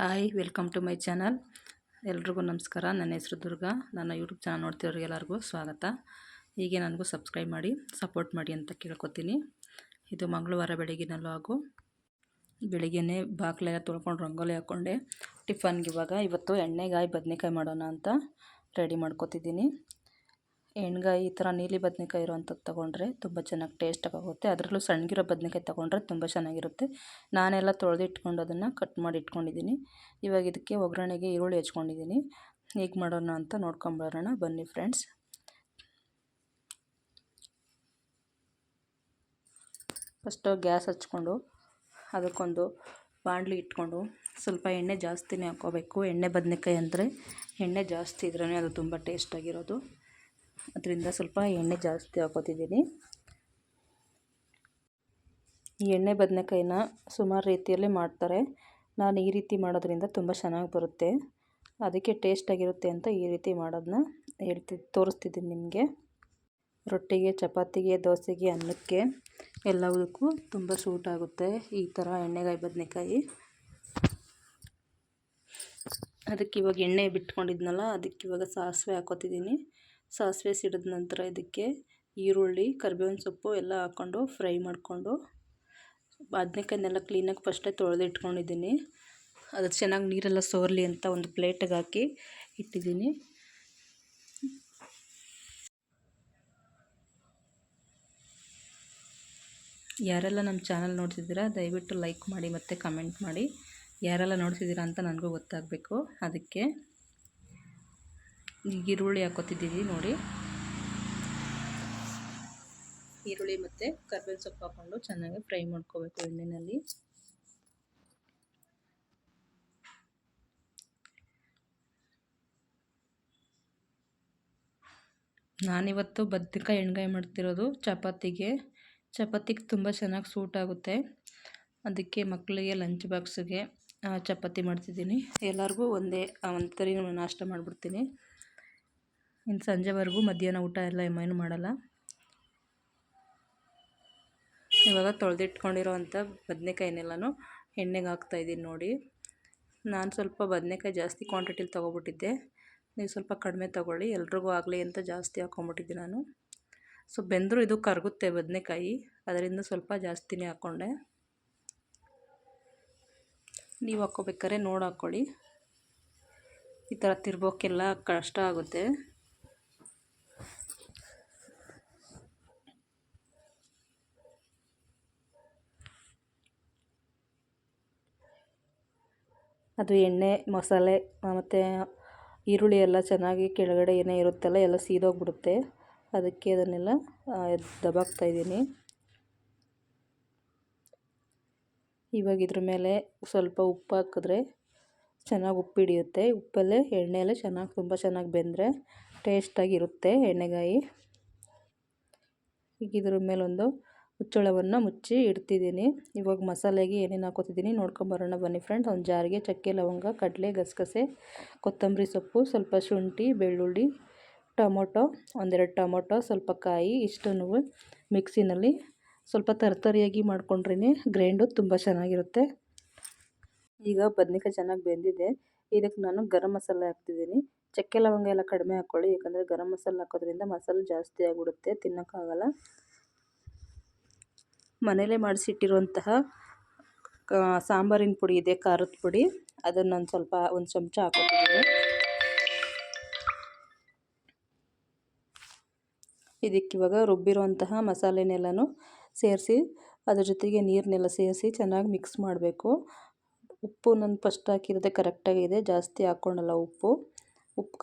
Hi welcome to my channel. ಎಲ್ರಿಗೂ ನಮಸ್ಕಾರ. ನನ್ನ ಹೆಸರು ದುರ್ಗಾ. ನನ್ನ ಯೂಟ್ಯೂಬ್ ಚಾನಲ್ ನೋಡ್ತಿರೋರಿಗೆ ಎಲ್ಲರಿಗೂ ಸ್ವಾಗತ. ಹೀಗೆ ನನಗೂ ಸಬ್ಸ್ಕ್ರೈಬ್ ಮಾಡಿ ಸಪೋರ್ಟ್ ಮಾಡಿ ಅಂತ ಕೇಳ್ಕೊತೀನಿ. ಇದು ಮಂಗಳವಾರ ಬೆಳಗಿನ ಲಾಗು. ಬೆಳಿಗ್ಗೆನೇ ಬಾಗಿಲೆಲ್ಲ ತೊಳ್ಕೊಂಡು ರಂಗೋಲಿ ಹಾಕ್ಕೊಂಡೆ. ಟಿಫನ್ಗೆ ಇವತ್ತು ಎಣ್ಣೆಗಾಯಿ ಬದನೆಕಾಯಿ ಮಾಡೋಣ ಅಂತ ರೆಡಿ ಮಾಡ್ಕೊತಿದ್ದೀನಿ. ಎಣ್ಗಾಯಿ ಈ ಥರ ನೀಲಿ ಬದನೆಕಾಯಿ ಇರೋವಂಥದ್ದು ತೊಗೊಂಡ್ರೆ ತುಂಬ ಚೆನ್ನಾಗಿ ಟೇಸ್ಟಾಗಿ ಆಗುತ್ತೆ. ಅದರಲ್ಲೂ ಸಣ್ಣಗಿರೋ ಬದನೆಕಾಯಿ ತೊಗೊಂಡ್ರೆ ತುಂಬ ಚೆನ್ನಾಗಿರುತ್ತೆ. ನಾನೆಲ್ಲ ತೊಳೆದು ಇಟ್ಕೊಂಡು ಅದನ್ನು ಕಟ್ ಮಾಡಿ ಇಟ್ಕೊಂಡಿದ್ದೀನಿ. ಇವಾಗ ಇದಕ್ಕೆ ಒಗ್ಗರಣೆಗೆ ಈರುಳ್ಳಿ ಹೆಚ್ಕೊಂಡಿದ್ದೀನಿ. ಹೇಗೆ ಮಾಡೋಣ ಅಂತ ನೋಡ್ಕೊಂಬರೋಣ ಬನ್ನಿ ಫ್ರೆಂಡ್ಸ್. ಫಸ್ಟು ಗ್ಯಾಸ್ ಹಚ್ಕೊಂಡು ಅದಕ್ಕೊಂದು ಬಾಣಲಿ ಇಟ್ಕೊಂಡು ಸ್ವಲ್ಪ ಎಣ್ಣೆ ಜಾಸ್ತಿನೇ ಹಾಕ್ಕೋಬೇಕು. ಎಣ್ಣೆ ಬದನೆಕಾಯಿ ಅಂದರೆ ಎಣ್ಣೆ ಜಾಸ್ತಿ ಇದ್ರೇ ಅದು ತುಂಬ ಟೇಸ್ಟಾಗಿರೋದು. ಅದರಿಂದ ಸ್ವಲ್ಪ ಎಣ್ಣೆ ಜಾಸ್ತಿ ಹಾಕೋತಿದ್ದೀನಿ. ಈ ಎಣ್ಣೆ ಬದನೆಕಾಯಿನ ಸುಮಾರು ರೀತಿಯಲ್ಲಿ ಮಾಡ್ತಾರೆ. ನಾನು ಈ ರೀತಿ ಮಾಡೋದ್ರಿಂದ ತುಂಬ ಚೆನ್ನಾಗಿ ಬರುತ್ತೆ. ಅದಕ್ಕೆ ಟೇಸ್ಟಾಗಿರುತ್ತೆ ಅಂತ ಈ ರೀತಿ ಮಾಡೋದನ್ನ ತೋರಿಸ್ತಿದ್ದೀನಿ ನಿಮಗೆ. ರೊಟ್ಟಿಗೆ, ಚಪಾತಿಗೆ, ದೋಸೆಗೆ, ಅನ್ನಕ್ಕೆ ಎಲ್ಲದಕ್ಕೂ ತುಂಬ ಸೂಟ್ ಆಗುತ್ತೆ ಈ ಥರ ಎಣ್ಣೆಗಾಯಿ ಬದನೆಕಾಯಿ. ಅದಕ್ಕೆ ಇವಾಗ ಎಣ್ಣೆ ಬಿಟ್ಕೊಂಡಿದ್ನಲ್ಲ, ಅದಕ್ಕೆ ಇವಾಗ ಸಾಸಿವೆ ಹಾಕೋತಿದ್ದೀನಿ. ಸಾಸಿವೆ ಸಿಡಿದ ನಂತರ ಇದಕ್ಕೆ ಈರುಳ್ಳಿ, ಕರಿಬೇವಿನ ಸೊಪ್ಪು ಎಲ್ಲ ಹಾಕ್ಕೊಂಡು ಫ್ರೈ ಮಾಡಿಕೊಂಡು ಬದನೆಕಾಯಿನೆಲ್ಲ ಕ್ಲೀನಾಗಿ ಫಸ್ಟೇ ತೊಳೆದು ಇಟ್ಕೊಂಡಿದ್ದೀನಿ. ಅದು ಚೆನ್ನಾಗಿ ನೀರೆಲ್ಲ ಸೋರಲಿ ಅಂತ ಒಂದು ಪ್ಲೇಟಿಗೆ ಹಾಕಿ ಇಟ್ಟಿದ್ದೀನಿ. ಯಾರೆಲ್ಲ ನಮ್ಮ ಚಾನಲ್ ನೋಡ್ತಿದ್ದೀರಾ ದಯವಿಟ್ಟು ಲೈಕ್ ಮಾಡಿ ಮತ್ತು ಕಮೆಂಟ್ ಮಾಡಿ. ಯಾರೆಲ್ಲ ನೋಡ್ತಿದ್ದೀರಾ ಅಂತ ನನಗೂ ಗೊತ್ತಾಗಬೇಕು. ಅದಕ್ಕೆ ಈಗ ಈರುಳ್ಳಿ ಹಾಕೋತಿದ್ದೀವಿ ನೋಡಿ. ಈರುಳ್ಳಿ ಮತ್ತು ಕರಿಬೇವಿನ ಸೊಪ್ಪು ಹಾಕ್ಕೊಂಡು ಚೆನ್ನಾಗಿ ಫ್ರೈ ಮಾಡ್ಕೋಬೇಕು ಎಣ್ಣೆಯಲ್ಲಿ. ನಾನಿವತ್ತು ಬದನೆಕಾಯಿ ಎಣ್ಗಾಯಿ ಮಾಡ್ತಿರೋದು ಚಪಾತಿಗೆ ತುಂಬ ಚೆನ್ನಾಗಿ ಸೂಟ್ ಆಗುತ್ತೆ. ಅದಕ್ಕೆ ಮಕ್ಕಳಿಗೆ ಲಂಚ್ ಬಾಕ್ಸಿಗೆ ಚಪಾತಿ ಮಾಡ್ತಿದ್ದೀನಿ. ಎಲ್ಲರಿಗೂ ಒಂದು ಸರಿ ನಾಷ್ಟ ಮಾಡಿಬಿಡ್ತೀನಿ. ಇನ್ನು ಸಂಜೆವರೆಗೂ ಮಧ್ಯಾಹ್ನ ಊಟ ಎಲ್ಲ ಏನು ಮಾಡಲ್ಲ. ಇವಾಗ ತೊಳೆದಿಟ್ಕೊಂಡಿರೋವಂಥ ಬದನೆಕಾಯಿನೆಲ್ಲನೂ ಎಣ್ಣೆಗೆ ಹಾಕ್ತಾಯಿದ್ದೀನಿ ನೋಡಿ. ನಾನು ಸ್ವಲ್ಪ ಬದನೆಕಾಯಿ ಜಾಸ್ತಿ ಕ್ವಾಂಟಿಟಿಲಿ ತೊಗೊಬಿಟ್ಟಿದ್ದೆ. ನೀವು ಸ್ವಲ್ಪ ಕಡಿಮೆ ತೊಗೊಳ್ಳಿ, ಎಲ್ರಿಗೂ ಆಗಲಿ ಅಂತ ಜಾಸ್ತಿ ಹಾಕ್ಕೊಂಬಿಟ್ಟಿದ್ದೆ ನಾನು. ಸೊ ಬೆಂದರೂ ಇದು ಕರಗುತ್ತೆ ಬದನೆಕಾಯಿ, ಅದರಿಂದ ಸ್ವಲ್ಪ ಜಾಸ್ತಿನೇ ಹಾಕ್ಕೊಂಡೆ. ನೀವು ಹಾಕ್ಕೋಬೇಕಾದ್ರೆ ನೋಡಿ ಹಾಕ್ಕೊಳ್ಳಿ. ಈ ಥರ ತಿರ್ಬೋಕ್ಕೆಲ್ಲ ಕಷ್ಟ ಆಗುತ್ತೆ. ಅದು ಎಣ್ಣೆ, ಮಸಾಲೆ ಮತ್ತು ಈರುಳ್ಳಿ ಎಲ್ಲ ಚೆನ್ನಾಗಿ ಕೆಳಗಡೆ ಏನೇ ಇರುತ್ತಲ್ಲ ಎಲ್ಲ ಸೀದೋಗ್ಬಿಡುತ್ತೆ. ಅದಕ್ಕೆ ಅದನ್ನೆಲ್ಲ ದಬಾಕ್ತಾಯಿದ್ದೀನಿ. ಇವಾಗ ಇದ್ರ ಮೇಲೆ ಸ್ವಲ್ಪ ಉಪ್ಪು ಹಾಕಿದ್ರೆ ಚೆನ್ನಾಗಿ ಉಪ್ಪು ಹಿಡಿಯುತ್ತೆ. ಉಪ್ಪಲ್ಲೇ ಎಣ್ಣೆಯಲ್ಲೇ ತುಂಬ ಚೆನ್ನಾಗಿ ಬೆಂದರೆ ಟೇಸ್ಟಾಗಿರುತ್ತೆ ಎಣ್ಣೆಗಾಯಿ. ಈಗ ಇದ್ರ ಮೇಲೊಂದು ಮುಚ್ಚಳವನ್ನು ಮುಚ್ಚಿ ಇಡ್ತಿದ್ದೀನಿ. ಇವಾಗ ಮಸಾಲೆಗೆ ಏನೇನು ಹಾಕೋತಿದ್ದೀನಿ ನೋಡ್ಕೊಂಬರೋಣ ಬನ್ನಿ ಫ್ರೆಂಡ್ಸ್. ಒಂದು ಜಾರಿಗೆ ಚಕ್ಕೆ, ಲವಂಗ, ಕಡಲೆ, ಗಸಗಸೆ, ಕೊತ್ತಂಬರಿ ಸೊಪ್ಪು, ಸ್ವಲ್ಪ ಶುಂಠಿ, ಬೆಳ್ಳುಳ್ಳಿ, ಟೊಮೊಟೊ, ಒಂದೆರಡು ಟೊಮೊಟೊ, ಸ್ವಲ್ಪ ಕಾಯಿ, ಇಷ್ಟನ್ನು ಮಿಕ್ಸಿನಲ್ಲಿ ಸ್ವಲ್ಪ ತರ್ತರಿಯಾಗಿ ಮಾಡ್ಕೊಂಡ್ರೇ ಗ್ರೈಂಡು ತುಂಬ ಚೆನ್ನಾಗಿರುತ್ತೆ. ಈಗ ಬದನೆಕಾಯಿ ಚೆನ್ನಾಗಿ ಬೆಂದಿದೆ. ಇದಕ್ಕೆ ನಾನು ಗರಂ ಮಸಾಲೆ ಹಾಕ್ತಿದ್ದೀನಿ. ಚಕ್ಕೆ ಲವಂಗ ಎಲ್ಲ ಕಡಿಮೆ ಹಾಕ್ಕೊಳ್ಳಿ, ಯಾಕಂದರೆ ಗರಂ ಮಸಾಲೆ ಹಾಕೋದ್ರಿಂದ ಮಸಾಲೆ ಜಾಸ್ತಿ ಆಗಿಬಿಡುತ್ತೆ, ತಿನ್ನೋಕ್ಕಾಗಲ್ಲ. ಮನೇಲೇ ಮಾಡಿಸಿಟ್ಟಿರುವಂತಹ ಸಾಂಬಾರಿನ ಪುಡಿ ಇದೆ, ಖಾರದ ಪುಡಿ, ಅದನ್ನು ಒಂದು ಚಮಚ ಹಾಕೋತಿದ್ದೀನಿ. ಇದಕ್ಕಿವಾಗ ರುಬ್ಬಿರುವಂತಹ ಮಸಾಲೆನೆಲ್ಲನೂ ಸೇರಿಸಿ ಅದ್ರ ಜೊತೆಗೆ ನೀರನ್ನೆಲ್ಲ ಸೇರಿಸಿ ಚೆನ್ನಾಗಿ ಮಿಕ್ಸ್ ಮಾಡಬೇಕು. ಉಪ್ಪು ನಾನು ಫಸ್ಟ್ ಹಾಕಿರೋದೇ ಕರೆಕ್ಟಾಗಿದೆ, ಜಾಸ್ತಿ ಹಾಕ್ಕೊಂಡಲ್ಲ. ಉಪ್ಪು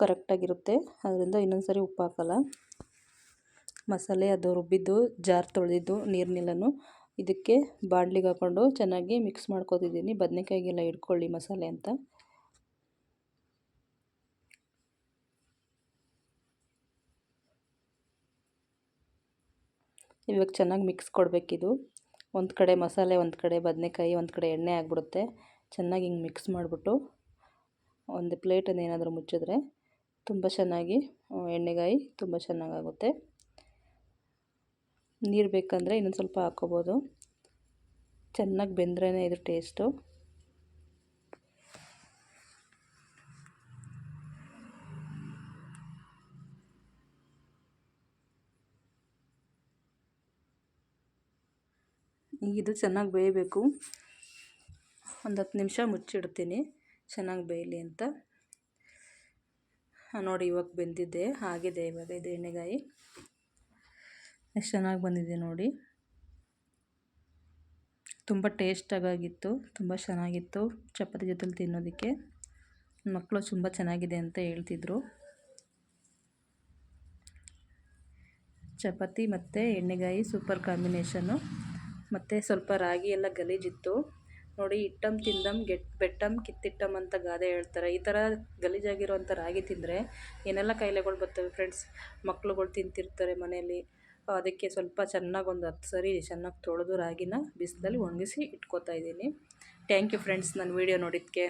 ಕರೆಕ್ಟಾಗಿರುತ್ತೆ, ಅದರಿಂದ ಇನ್ನೊಂದು ಸರಿ ಉಪ್ಪು ಹಾಕಲ್ಲ. ಮಸಾಲೆ ಅದು ರುಬ್ಬಿದ್ದು ಜಾರ್ ತೊಳೆದಿದ್ದು ನೀರನ್ನೆಲ್ಲನೂ ಇದಕ್ಕೆ ಬಾಣಲಿಗೆ ಹಾಕ್ಕೊಂಡು ಚೆನ್ನಾಗಿ ಮಿಕ್ಸ್ ಮಾಡ್ಕೊತಿದ್ದೀನಿ. ಬದನೆಕಾಯಿಗೆಲ್ಲ ಇಟ್ಕೊಳ್ಳಿ ಮಸಾಲೆ ಅಂತ. ಇವಾಗ ಚೆನ್ನಾಗಿ ಮಿಕ್ಸ್ ಕೊಡಬೇಕಿದು. ಒಂದು ಕಡೆ ಮಸಾಲೆ, ಒಂದು ಕಡೆ ಬದನೆಕಾಯಿ, ಒಂದು ಕಡೆ ಎಣ್ಣೆ ಆಗಿಬಿಡುತ್ತೆ. ಚೆನ್ನಾಗಿ ಹಿಂಗೆ ಮಿಕ್ಸ್ ಮಾಡಿಬಿಟ್ಟು ಒಂದು ಪ್ಲೇಟನ್ನು ಏನಾದರೂ ಮುಚ್ಚಿದ್ರೆ ತುಂಬ ಚೆನ್ನಾಗಿ ಎಣ್ಣೆಗಾಯಿ ತುಂಬ ಚೆನ್ನಾಗಾಗುತ್ತೆ. ನೀರು ಬೇಕಂದರೆ ಇನ್ನೊಂದು ಸ್ವಲ್ಪ ಹಾಕ್ಕೋಬೋದು. ಚೆನ್ನಾಗಿ ಬೆಂದ್ರೇ ಇದು ಟೇಸ್ಟು. ಈಗ ಇದು ಚೆನ್ನಾಗಿ ಬೇಯಬೇಕು. ಒಂದು 10 ನಿಮಿಷ ಮುಚ್ಚಿಡ್ತೀನಿ ಚೆನ್ನಾಗಿ ಬೇಯಲಿ ಅಂತ. ನೋಡಿ ಇವಾಗ ಬೆಂದಿದೆ, ಆಗಿದೆ ಇವಾಗ ಇದು ಎಣ್ಣೆಗಾಯಿ. ಎಷ್ಟು ಚೆನ್ನಾಗಿ ಬಂದಿದೆ ನೋಡಿ. ತುಂಬ ಟೇಸ್ಟಾಗಿತ್ತು, ತುಂಬ ಚೆನ್ನಾಗಿತ್ತು ಚಪಾತಿ ಜೊತೆಲಿ ತಿನ್ನೋದಕ್ಕೆ. ಮಕ್ಕಳು ತುಂಬ ಚೆನ್ನಾಗಿದೆ ಅಂತ ಹೇಳ್ತಿದ್ರು. ಚಪಾತಿ ಮತ್ತು ಎಣ್ಣೆಗಾಯಿ ಸೂಪರ್ ಕಾಂಬಿನೇಷನ್ನು. ಮತ್ತು ಸ್ವಲ್ಪ ರಾಗಿ ಎಲ್ಲ ಗಲೀಜಿತ್ತು ನೋಡಿ. ಇಟ್ಟಮ್ ತಿಂದಮ್ ಬೆಟ್ಟಮ್ ಕಿತ್ತಿಟ್ಟಮ್ ಅಂತ ಗಾದೆ ಹೇಳ್ತಾರೆ. ಈ ಥರ ಗಲೀಜಾಗಿರೋಂಥ ರಾಗಿ ತಿಂದರೆ ಏನೆಲ್ಲ ಕಾಯಿಲೆಗಳು ಬರ್ತವೆ ಫ್ರೆಂಡ್ಸ್. ಮಕ್ಳುಗಳು ತಿಂತಿರ್ತಾರೆ ಮನೆಯಲ್ಲಿ. ಅದಕ್ಕೆ ಸ್ವಲ್ಪ ಚೆನ್ನಾಗಿ ಒಂದು 10 ಸರಿ ಚೆನ್ನಾಗಿ ತೊಳೆದು ರಾಗಿನ ಬಿಸಿಲಲ್ಲಿ ಒಣಗಿಸಿ ಇಟ್ಕೊತಾ ಇದ್ದೀನಿ. ಥ್ಯಾಂಕ್ ಯು ಫ್ರೆಂಡ್ಸ್ ನನ್ನ ವೀಡಿಯೋ ನೋಡಿದ್ದಕ್ಕೆ.